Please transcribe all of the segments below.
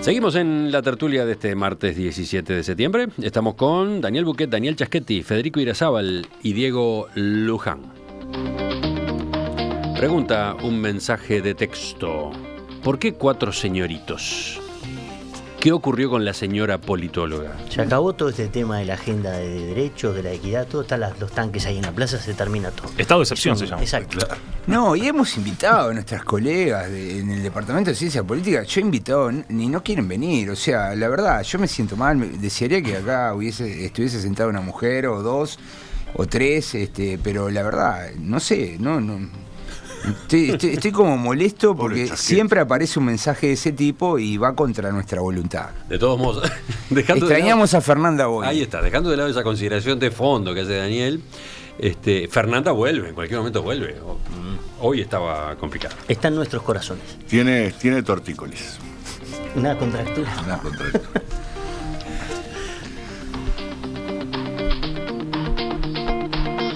Seguimos en la tertulia de este martes 17 de septiembre. Estamos con Daniel Buquet, Daniel Chaschetti, Federico Irazábal y Diego Luján. Pregunta un mensaje de texto. ¿Por qué 4 señoritos? ¿Qué ocurrió con la señora politóloga? Se acabó todo este tema de la agenda de derechos, de la equidad, todo están los tanques ahí en la plaza, se termina todo. Estado de excepción se llama. Exacto. Claro. No, y hemos invitado a nuestras colegas en el Departamento de Ciencia Política. Yo he invitado y no quieren venir. O sea, la verdad, yo me siento mal. Desearía que acá estuviese sentada una mujer o 2 o 3, pero la verdad, no sé, no. Estoy como molesto porque siempre aparece un mensaje de ese tipo y va contra nuestra voluntad. De todos modos, extrañamos a Fernanda hoy. Ahí está, dejando de lado esa consideración de fondo que hace Daniel, Fernanda vuelve, en cualquier momento vuelve. Hoy estaba complicado. Está en nuestros corazones. Tiene tortícolis. Una contractura. Una contractura.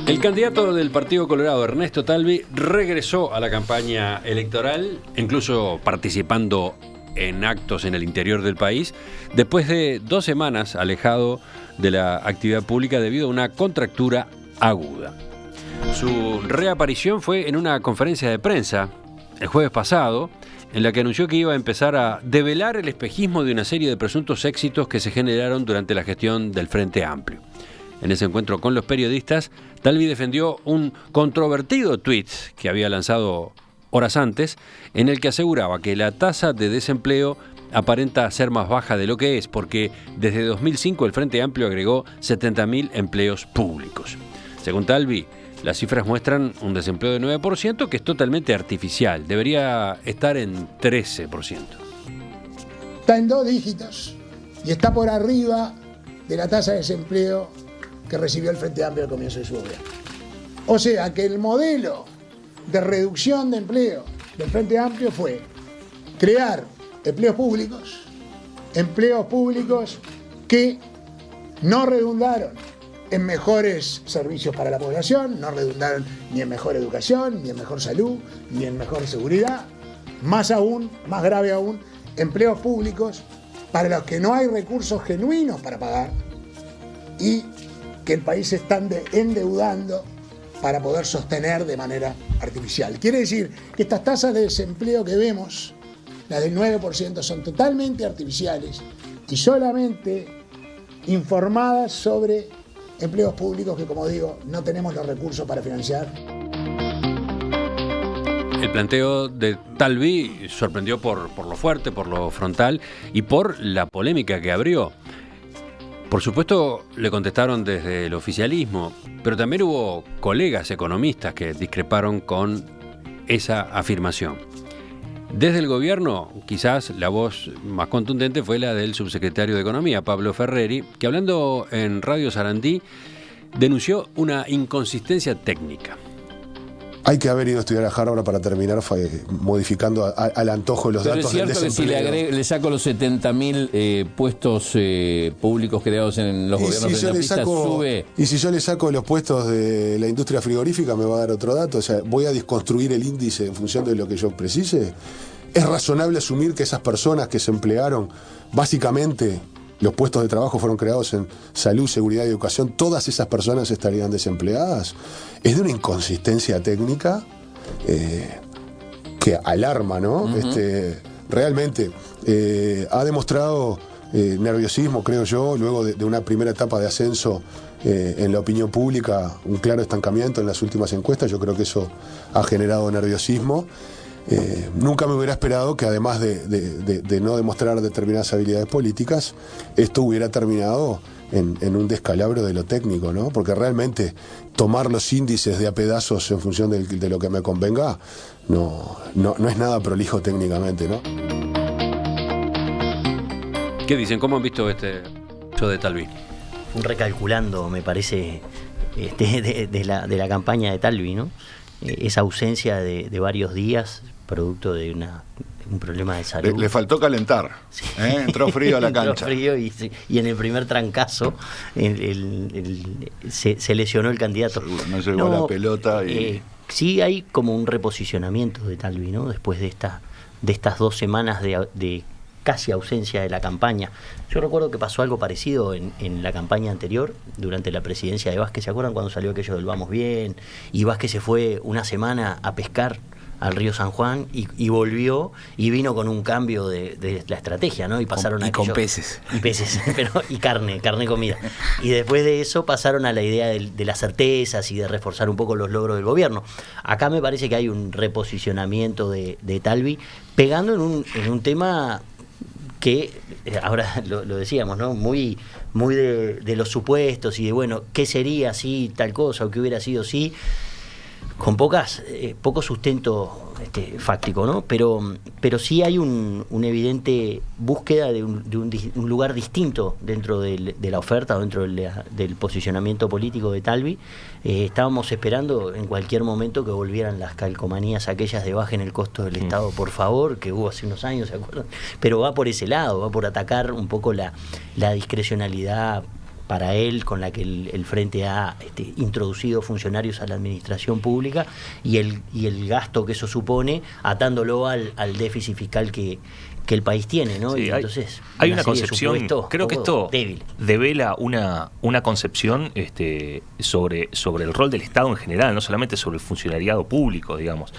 El candidato del Partido Colorado, Ernesto Talvi, regresó a la campaña electoral, incluso participando en actos en el interior del país, después de 2 semanas alejado de la actividad pública debido a una contractura aguda. Su reaparición fue en una conferencia de prensa el jueves pasado, en la que anunció que iba a empezar a develar el espejismo de una serie de presuntos éxitos que se generaron durante la gestión del Frente Amplio. En ese encuentro con los periodistas, Talvi defendió un controvertido tuit que había lanzado horas antes, en el que aseguraba que la tasa de desempleo aparenta ser más baja de lo que es, porque desde 2005 el Frente Amplio agregó 70.000 empleos públicos. Según Talvi, las cifras muestran un desempleo de 9%, que es totalmente artificial. Debería estar en 13%. Está en 2 dígitos y está por arriba de la tasa de desempleo que recibió el Frente Amplio al comienzo de su gobierno. O sea que el modelo de reducción de empleo del Frente Amplio fue crear empleos públicos que no redundaron en mejores servicios para la población, no redundaron ni en mejor educación, ni en mejor salud, ni en mejor seguridad. Más aún, más grave aún, empleos públicos para los que no hay recursos genuinos para pagar y que el país se está endeudando para poder sostener de manera artificial. Quiere decir que estas tasas de desempleo que vemos, las del 9%, son totalmente artificiales y solamente informadas sobre empleos públicos que, como digo, no tenemos los recursos para financiar. El planteo de Talvi sorprendió por lo fuerte, por lo frontal y por la polémica que abrió. Por supuesto, le contestaron desde el oficialismo, pero también hubo colegas economistas que discreparon con esa afirmación. Desde el gobierno, quizás la voz más contundente fue la del subsecretario de Economía, Pablo Ferreri, que hablando en Radio Sarandí, denunció una inconsistencia técnica. Hay que haber ido a estudiar a Harvard para terminar modificando al antojo los datos del desempleo. Pero es cierto que si le saco los 70.000 puestos públicos creados en los gobiernos peronistas, sube... Y si yo le saco los puestos de la industria frigorífica, me va a dar otro dato. O sea, voy a desconstruir el índice en función de lo que yo precise. ¿Es razonable asumir que esas personas que se emplearon, básicamente los puestos de trabajo fueron creados en salud, seguridad y educación, todas esas personas estarían desempleadas? Es de una inconsistencia técnica que alarma, ¿no? Uh-huh. Realmente ha demostrado nerviosismo, creo yo, luego de una primera etapa de ascenso en la opinión pública, un claro estancamiento en las últimas encuestas. Yo creo que eso ha generado nerviosismo. Nunca me hubiera esperado que, además de no demostrar determinadas habilidades políticas, esto hubiera terminado en un descalabro de lo técnico, ¿no? Porque realmente tomar los índices de a pedazos en función de lo que me convenga no es nada prolijo técnicamente, ¿no? ¿Qué dicen? ¿Cómo han visto este hecho de Talvi? Un recalculando, me parece, de la campaña de Talvi, ¿no? Esa ausencia de varios días, producto de un problema de salud. Le faltó calentar, sí. Entró frío a la cancha. Entró frío y en el primer trancazo se lesionó el candidato. No llegó la pelota y... Sí hay como un reposicionamiento de Talvi, ¿no? Después de estas 2 semanas de casi ausencia de la campaña. Yo recuerdo que pasó algo parecido en la campaña anterior, durante la presidencia de Vázquez. ¿Se acuerdan cuando salió aquello del Vamos Bien? Y Vázquez se fue una semana a pescar al río San Juan y volvió y vino con un cambio de la estrategia, ¿no? Y pasaron a con peces. Y peces, y carne comida. Y después de eso pasaron a la idea de las certezas y de reforzar un poco los logros del gobierno. Acá me parece que hay un reposicionamiento de Talvi, pegando en un tema que, ahora lo decíamos, ¿no? Muy de los supuestos y de, bueno, ¿qué sería si tal cosa o qué hubiera sido si? Con poco sustento fáctico, ¿no? Pero sí hay una evidente búsqueda de un lugar distinto dentro de la oferta o dentro del posicionamiento político de Talvi. Estábamos esperando en cualquier momento que volvieran las calcomanías aquellas de bajen el costo del Estado, por favor, que hubo hace unos años, ¿se acuerdan? Pero va por ese lado, va por atacar un poco la discrecionalidad para él, con la que el Frente ha introducido funcionarios a la administración pública y el gasto que eso supone, atándolo al déficit fiscal que el país tiene, ¿no? Sí, y entonces hay una concepción, creo que esto débil. Devela una concepción sobre el rol del Estado en general, no solamente sobre el funcionariado público, digamos.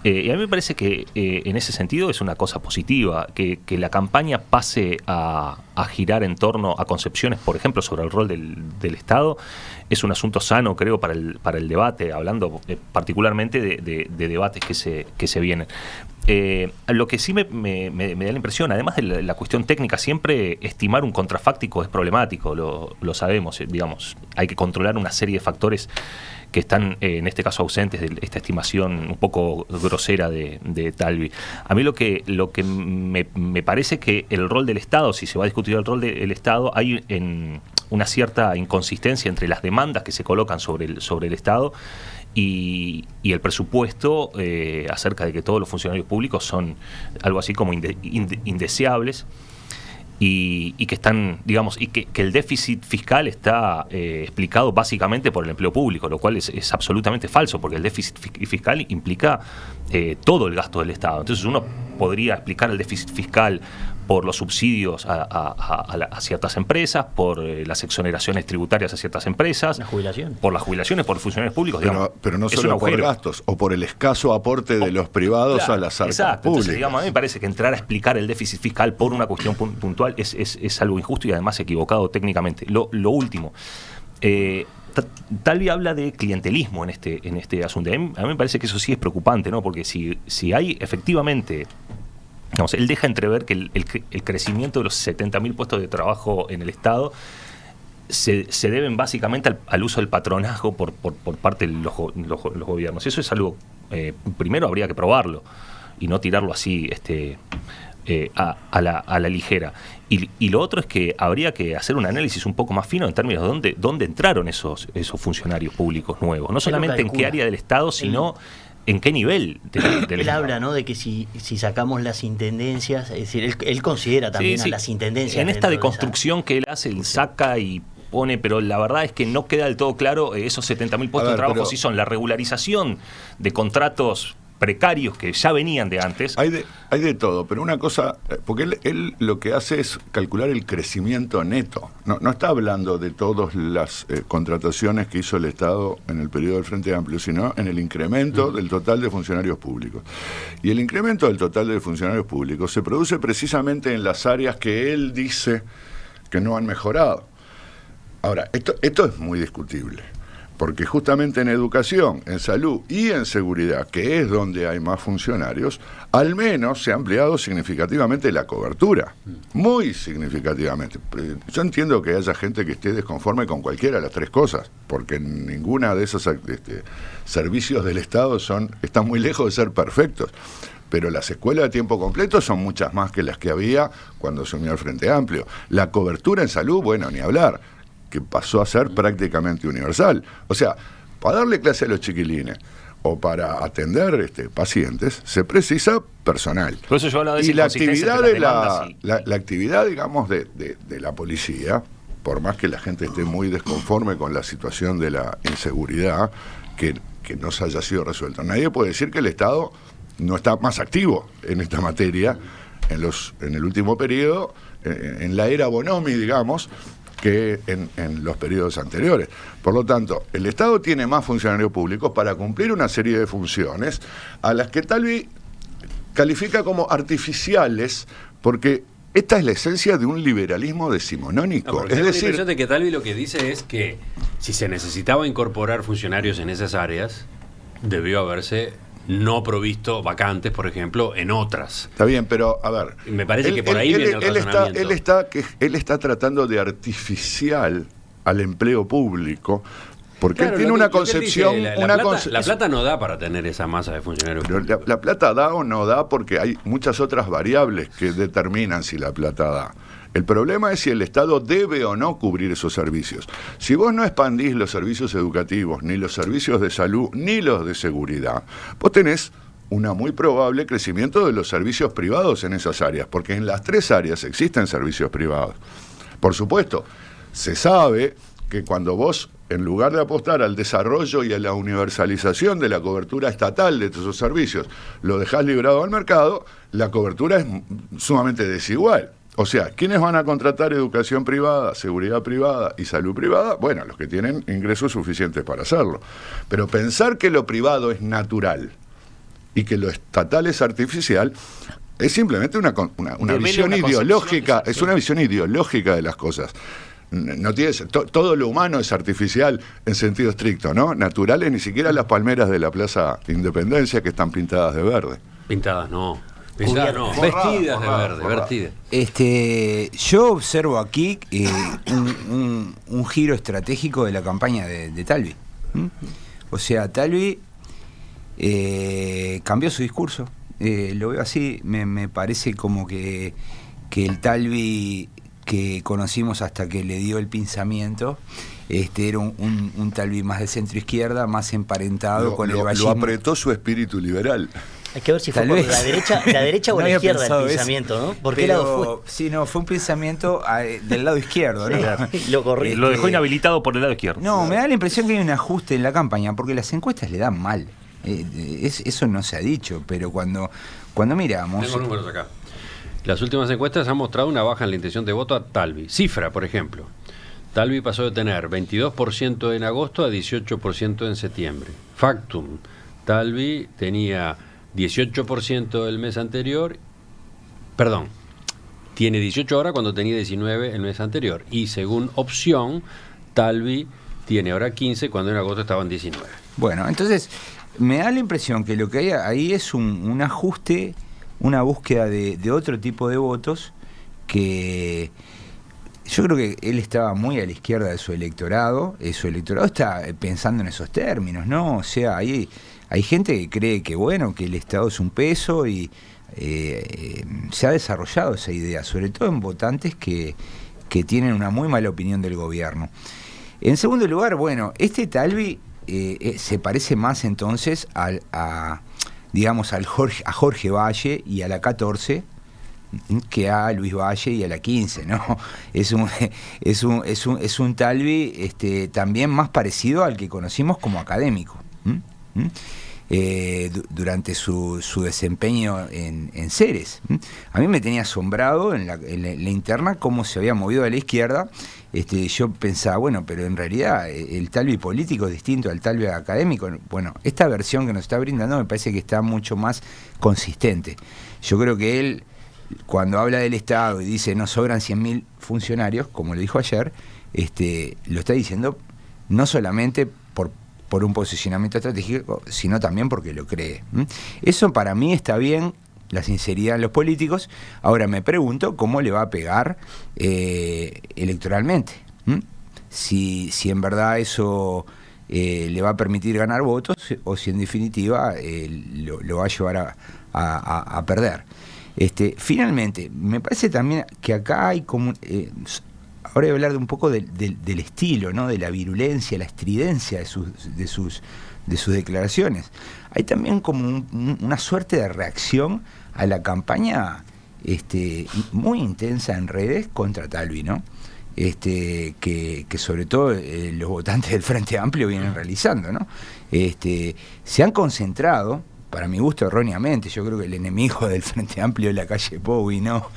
Y a mí me parece que en ese sentido es una cosa positiva, que la campaña pase a girar en torno a concepciones, por ejemplo, sobre el rol del Estado. Es un asunto sano, creo, para el debate, hablando particularmente de debates que se vienen. Lo que sí me da la impresión, además de la cuestión técnica, siempre estimar un contrafáctico es problemático, lo sabemos, digamos, hay que controlar una serie de factores que están en este caso ausentes de esta estimación un poco grosera de Talvi. A mí lo que me parece que el rol del Estado, si se va a discutir el rol del Estado, hay una cierta inconsistencia entre las demandas que se colocan sobre el Estado y el presupuesto acerca de que todos los funcionarios públicos son algo así como indeseables. Y que están, digamos, y que el déficit fiscal está explicado básicamente por el empleo público, lo cual es absolutamente falso, porque el déficit fiscal implica todo el gasto del Estado. Entonces uno podría explicar el déficit fiscal por los subsidios a ciertas empresas, por las exoneraciones tributarias a ciertas empresas, por las jubilaciones, por los funcionarios públicos. Pero no solo por gastos, o por el escaso aporte de los privados a las arcas públicas. Entonces, digamos, a mí me parece que entrar a explicar el déficit fiscal por una cuestión puntual es algo injusto y además equivocado técnicamente. Lo último, Talvi habla de clientelismo en este asunto. A mí me parece que eso sí es preocupante, ¿no? Porque si hay efectivamente... Digamos, él deja entrever que el crecimiento de los 70.000 puestos de trabajo en el Estado se deben básicamente al uso del patronazgo por parte de los gobiernos. Eso es algo, primero habría que probarlo y no tirarlo así a la ligera. Y lo otro es que habría que hacer un análisis un poco más fino en términos de dónde entraron esos funcionarios públicos nuevos. No solamente en qué área del Estado, sino... ¿En qué nivel? Él habla, ¿no?, de que si sacamos las intendencias, es decir, él considera también a las intendencias. En esta deconstrucción que él hace, él saca y pone, pero la verdad es que no queda del todo claro esos 70.000 puestos de trabajo, si son la regularización de contratos precarios que ya venían de antes. Hay de todo, pero una cosa, porque él lo que hace es calcular el crecimiento neto. No está hablando de todas las contrataciones que hizo el Estado en el periodo del Frente Amplio, sino en el incremento del total de funcionarios públicos. Y el incremento del total de funcionarios públicos se produce precisamente en las áreas que él dice que no han mejorado. Ahora, esto es muy discutible. Porque justamente en educación, en salud y en seguridad, que es donde hay más funcionarios, al menos se ha ampliado significativamente la cobertura, muy significativamente. Yo entiendo que haya gente que esté desconforme con cualquiera de las tres cosas, porque ninguna de esos servicios del Estado están muy lejos de ser perfectos. Pero las escuelas de tiempo completo son muchas más que las que había cuando se unió el Frente Amplio. La cobertura en salud, bueno, ni hablar, que pasó a ser prácticamente universal. O sea, para darle clase a los chiquilines o para atender pacientes, se precisa personal. Por eso yo hablaba de y la actividad la actividad, digamos, de la policía, por más que la gente esté muy desconforme con la situación de la inseguridad, que no se haya sido resuelta. Nadie puede decir que el Estado no está más activo en esta materia, en el último periodo, en la era Bonomi, digamos, que en los periodos anteriores. Por lo tanto, el Estado tiene más funcionarios públicos para cumplir una serie de funciones a las que Talvi califica como artificiales, porque esta es la esencia de un liberalismo decimonónico. Es decir, la impresión de que Talvi lo que dice es que si se necesitaba incorporar funcionarios en esas áreas, debió haberse no provisto vacantes, por ejemplo, en otras. Está bien, pero a ver, me parece que por ahí viene el razonamiento. Él está tratando de artificial al empleo público, porque claro, él tiene una concepción... La plata no da para tener esa masa de funcionarios públicos. La plata da o no da porque hay muchas otras variables que determinan si la plata da. El problema es si el Estado debe o no cubrir esos servicios. Si vos no expandís los servicios educativos, ni los servicios de salud, ni los de seguridad, vos tenés un muy probable crecimiento de los servicios privados en esas áreas, porque en las 3 áreas existen servicios privados. Por supuesto, se sabe que cuando vos, en lugar de apostar al desarrollo y a la universalización de la cobertura estatal de esos servicios, lo dejás librado al mercado, la cobertura es sumamente desigual. O sea, ¿quiénes van a contratar educación privada, seguridad privada y salud privada? Bueno, los que tienen ingresos suficientes para hacerlo. Pero pensar que lo privado es natural y que lo estatal es artificial es simplemente una visión ideológica, es una visión ideológica de las cosas. No tiene, todo lo humano es artificial en sentido estricto, ¿no? Naturales ni siquiera las palmeras de la Plaza Independencia que están pintadas de verde. Pintadas no. Vestidas de verde, vertidas. Yo observo aquí un giro estratégico de la campaña de Talvi. O sea, Talvi cambió su discurso. Lo veo así, me parece como que el Talvi que conocimos hasta que le dio el pinzamiento era un Talvi más de centro izquierda, más emparentado con el vallismo. Lo apretó su espíritu liberal. Hay que ver si fue por la derecha o la izquierda el pensamiento, ¿no? ¿Por qué lado fue? Sí, no, fue un pensamiento del lado izquierdo, ¿no? Lo dejó inhabilitado por el lado izquierdo. No, me da la impresión que hay un ajuste en la campaña, porque las encuestas le dan mal. Eso no se ha dicho, pero cuando miramos... Tengo números acá. Las últimas encuestas han mostrado una baja en la intención de voto a Talvi. Cifra, por ejemplo. Talvi pasó de tener 22% en agosto a 18% en septiembre. Factum. Talvi tenía 18% el mes anterior, tiene 18 ahora cuando tenía 19 el mes anterior, y según Opción, Talvi tiene ahora 15 cuando en agosto estaban 19. Bueno, entonces me da la impresión que lo que hay ahí es un ajuste, una búsqueda de otro tipo de votos, que yo creo que él estaba muy a la izquierda de su electorado está pensando en esos términos, ¿no? O sea, hay gente que cree que el Estado es un peso y se ha desarrollado esa idea, sobre todo en votantes que tienen una muy mala opinión del gobierno. En segundo lugar, Talvi se parece más entonces a Jorge Valle y a la 14 que a Luis Valle y a la 15, ¿no? Es un Talvi también más parecido al que conocimos como académico. Durante su desempeño en Ceres. A mí me tenía asombrado en la interna cómo se había movido a la izquierda. Yo pensaba, pero en realidad el Talvi político es distinto al Talvi académico. Bueno, esta versión que nos está brindando me parece que está mucho más consistente. Yo creo que él, cuando habla del Estado y dice no sobran 100.000 funcionarios, como lo dijo ayer, lo está diciendo no solamente por un posicionamiento estratégico, sino también porque lo cree. Eso para mí está bien, la sinceridad en los políticos. Ahora me pregunto cómo le va a pegar electoralmente. Si en verdad eso le va a permitir ganar votos o si en definitiva lo va a llevar a perder. Finalmente, me parece también que acá hay como... ahora voy a hablar de un poco del estilo, ¿no? De la virulencia, la estridencia de sus declaraciones. Hay también como una suerte de reacción a la campaña muy intensa en redes contra Talvi, ¿no? Que sobre todo los votantes del Frente Amplio vienen realizando, ¿no? Se han concentrado para mi gusto erróneamente. Yo creo que el enemigo del Frente Amplio es la calle Pou y no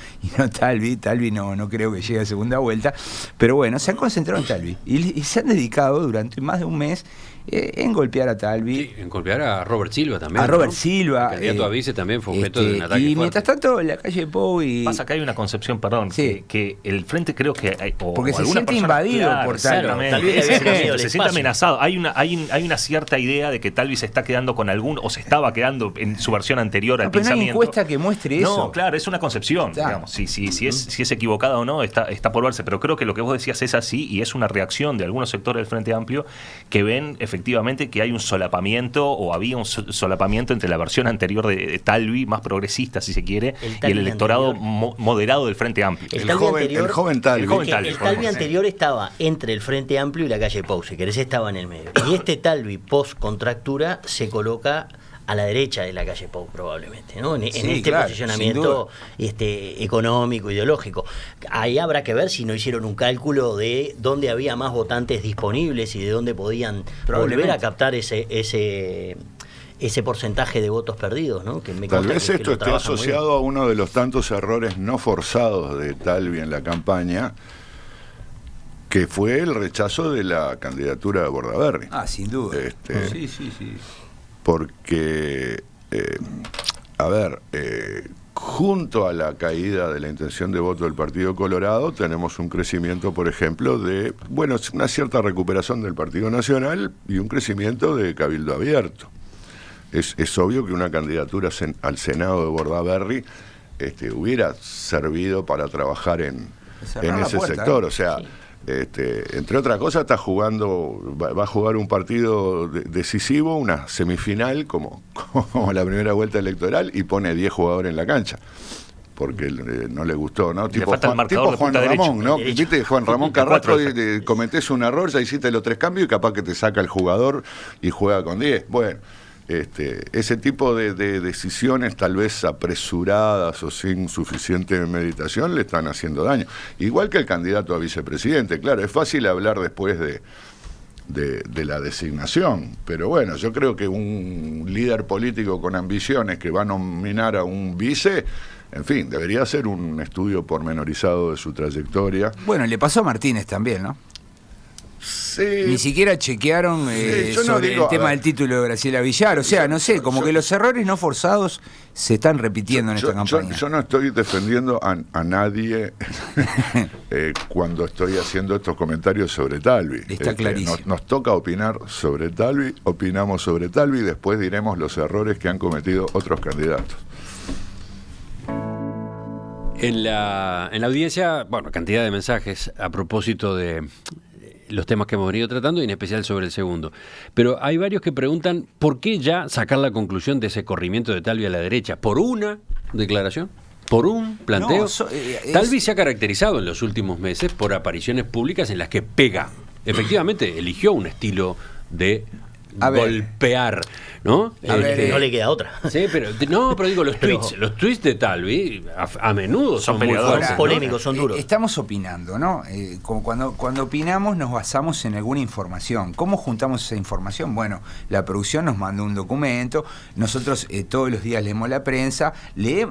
Talvi. Talvi no creo que llegue a segunda vuelta, pero bueno, se han concentrado en Talvi y se han dedicado durante más de un mes en golpear a Talvi. Sí, en golpear a Robert Silva también. A Robert Silva. El candidato a vice también fue objeto de un ataque Y fuerte. mientras tanto, la calle Pou y... Pasa que hay una concepción, perdón, Sí. que el frente creo que hay, Porque se alguna siente persona, invadido claro, por Talvi. exactamente. Tal vez le había cedido el Se siente espacio. amenazado. Hay una cierta idea de que Talvi se está quedando con algún, o se estaba quedando en su versión anterior al No, pero no hay pensamiento. encuesta que muestre eso. No, claro, es una concepción, Claro. digamos. Si es equivocada o no, está por verse. Pero creo que lo que vos decías es así y es una reacción de algunos sectores del Frente Amplio que ven efectivamente que hay un solapamiento o había un solapamiento entre la versión anterior de Talvi, más progresista si se quiere, y el electorado moderado del Frente Amplio. El joven Talvi. El joven Que Talvi, el podemos Talvi decir. anterior estaba entre el Frente Amplio y la calle Pou, si querés estaba en el medio. Y este Talvi post-contractura se coloca a la derecha de la calle Pou probablemente, ¿no? En Sí, este claro, posicionamiento económico, ideológico. Ahí habrá que ver si no hicieron un cálculo de dónde había más votantes disponibles y de dónde podían volver a captar ese porcentaje de votos perdidos, ¿no? Que me Tal consta vez que esto lo esté trabajan muy bien. asociado a uno de los tantos errores no forzados de Talvi en la campaña, que fue el rechazo de la candidatura de Bordaberry. Sin duda. Sí. Porque, junto a la caída de la intención de voto del Partido Colorado, tenemos un crecimiento, por ejemplo, de, una cierta recuperación del Partido Nacional y un crecimiento de Cabildo Abierto. Es obvio que una candidatura al Senado de Bordaberry hubiera servido para trabajar en ese sector, o sea... Sí. Entre otras cosas va a jugar un partido decisivo, una semifinal como la primera vuelta electoral, y pone 10 jugadores en la cancha porque no le gustó, ¿no? Le falta el marcador de Juan punta Ramón, derecho. ¿no? Viste, Juan Ramón Carrasco, Cuatro, cometés un error, ya hiciste los 3 cambios y capaz que te saca el jugador y juega con 10. Bueno, ese tipo de decisiones tal vez apresuradas o sin suficiente meditación le están haciendo daño. Igual que el candidato a vicepresidente, claro, es fácil hablar después de la designación, pero bueno, yo creo que un líder político con ambiciones que va a nominar a un vice, en fin, debería hacer un estudio pormenorizado de su trayectoria. Bueno, le pasó a Martínez también, ¿no? Sí. Ni siquiera chequearon yo no sobre digo, el tema a ver, del título de Graciela Villar. O sea, no sé, como que los errores no forzados se están repitiendo en esta campaña. Yo no estoy defendiendo a nadie cuando estoy haciendo estos comentarios sobre Talvi. Está clarísimo. Nos toca opinar sobre Talvi, opinamos sobre Talvi y después diremos los errores que han cometido otros candidatos. En la audiencia, cantidad de mensajes a propósito de los temas que hemos venido tratando y en especial sobre el segundo. Pero hay varios que preguntan ¿por qué ya sacar la conclusión de ese corrimiento de Talvi a la derecha? ¿Por una declaración? ¿Por un planteo? Talvi se ha caracterizado en los últimos meses por apariciones públicas en las que pega. Efectivamente, eligió un estilo de golpear, ¿no? No le queda otra. Sí, pero digo, los tweets de Talvi a menudo son muy fuertes, son polémicos, son duros. Estamos opinando, ¿no? Como cuando opinamos nos basamos en alguna información. ¿Cómo juntamos esa información? Bueno, la producción nos mandó un documento, nosotros todos los días leemos la prensa,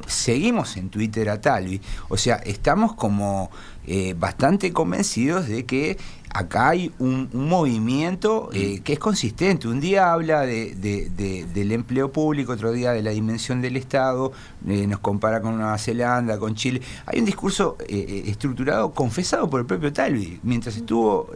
seguimos en Twitter a Talvi. O sea, estamos como bastante convencidos de que acá hay un movimiento que es consistente. Un día habla del empleo público, otro día de la dimensión del Estado, nos compara con Nueva Zelanda, con Chile. Hay un discurso estructurado, confesado por el propio Talvi. Mientras estuvo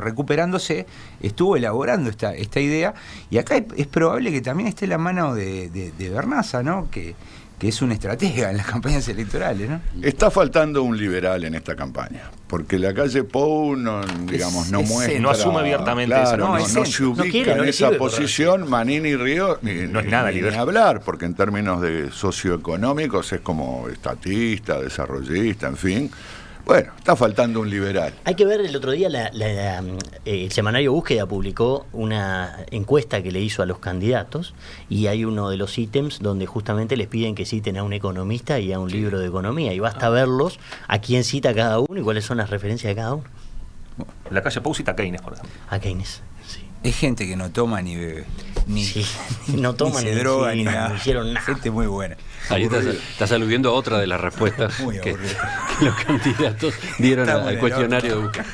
recuperándose, estuvo elaborando esta idea. Y acá es probable que también esté la mano de Bernaza, ¿no? Que es un estratega en las campañas electorales, ¿no? Está faltando un liberal en esta campaña, porque la calle Pou no muestra, no asume abiertamente esa no posición. se ubica en esa posición. Manini y Río no es nada ni liberal. hablar, porque en términos de socioeconómicos es como estatista, desarrollista, en fin. Bueno, está faltando un liberal. Hay que ver, el otro día el semanario Búsqueda publicó una encuesta que le hizo a los candidatos y hay uno de los ítems donde justamente les piden que citen a un economista y a un libro de economía y basta verlos a quién cita cada uno y cuáles son las referencias de cada uno. La calle Pou cita a Keynes, por ejemplo. A Keynes, sí. Es gente que no toma ni bebe. no toman ni se drogan, ni nada. no hicieron nada. Gente muy buena. Ahí estás aludiendo a otra de las respuestas Muy que aburrido. los candidatos dieron Estamos en al el cuestionario otro. de Busca.